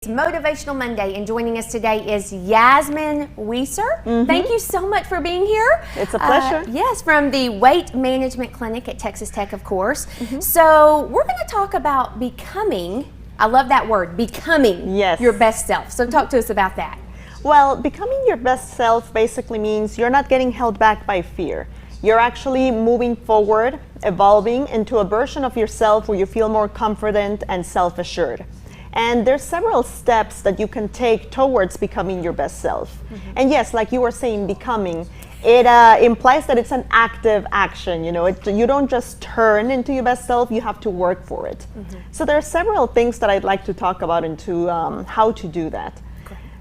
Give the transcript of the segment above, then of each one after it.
It's Motivational Monday, and joining us today is Yasmin Weiser. Thank you so much for being here. It's a pleasure. Yes, from the Weight Management Clinic at Texas Tech, of course. So we're going to talk about becoming, I love that word, becoming your best self. So talk to us about that. Well, becoming your best self basically means you're not getting held back by fear. You're actually moving forward, evolving into a version of yourself where you feel more confident and self-assured. And there's several steps that you can take towards becoming your best self. And yes, like you were saying, becoming, it implies that it's an active action. You know, you don't just turn into your best self, you have to work for it. So there are several things that I'd like to talk about into how to do that.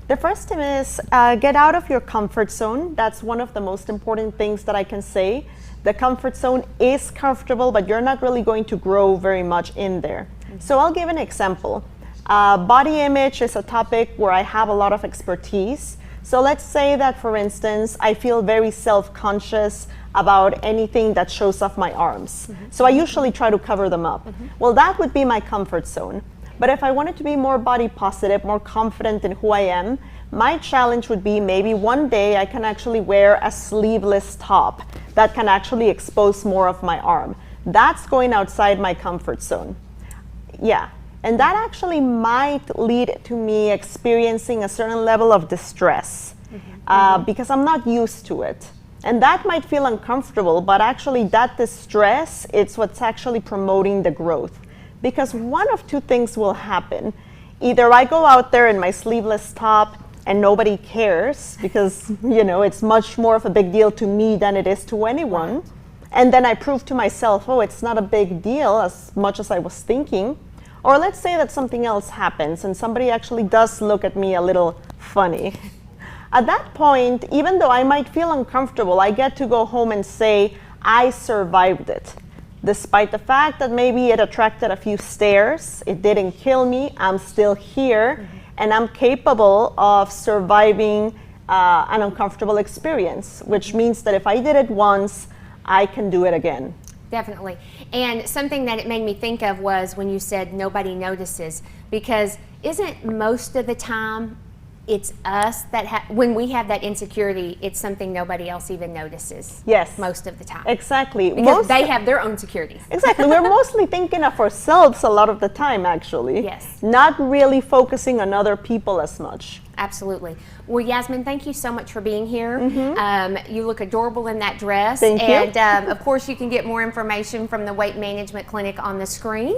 The first thing is get out of your comfort zone. That's one of the most important things that I can say. The comfort zone is comfortable, but you're not really going to grow very much in there. So I'll give an example. Body image is a topic where I have a lot of expertise. So let's say that, for instance, I feel very self-conscious about anything that shows off my arms. So I usually try to cover them up. Well, that would be my comfort zone. But if I wanted to be more body positive, more confident in who I am, my challenge would be maybe one day I can actually wear a sleeveless top that can actually expose more of my arm. That's going outside my comfort zone. Yeah. And that actually might lead to me experiencing a certain level of distress because I'm not used to it. And that might feel uncomfortable, but actually that distress, it's what's actually promoting the growth. Because one of two things will happen. Either I go out there in my sleeveless top and nobody cares because, you know, it's much more of a big deal to me than it is to anyone. And then I prove to myself, oh, it's not a big deal as much as I was thinking. Or let's say that something else happens and somebody actually does look at me a little funny. At that point, even though I might feel uncomfortable, I get to go home and say, I survived it. Despite the fact that maybe it attracted a few stares, it didn't kill me, I'm still here, and I'm capable of surviving an uncomfortable experience, which means that if I did it once, I can do it again. Definitely. And something that it made me think of was when you said nobody notices, because isn't most of the time it's us that when we have that insecurity, it's something nobody else even notices. Yes. Most of the time. Exactly. Because they have their own securities. Exactly. We're mostly thinking of ourselves a lot of the time, actually. Yes. Not really focusing on other people as much. Absolutely. Well, Yasmin, thank you so much for being here. You look adorable in that dress. Thank you. And of course, you can get more information from the Weight Management Clinic on the screen.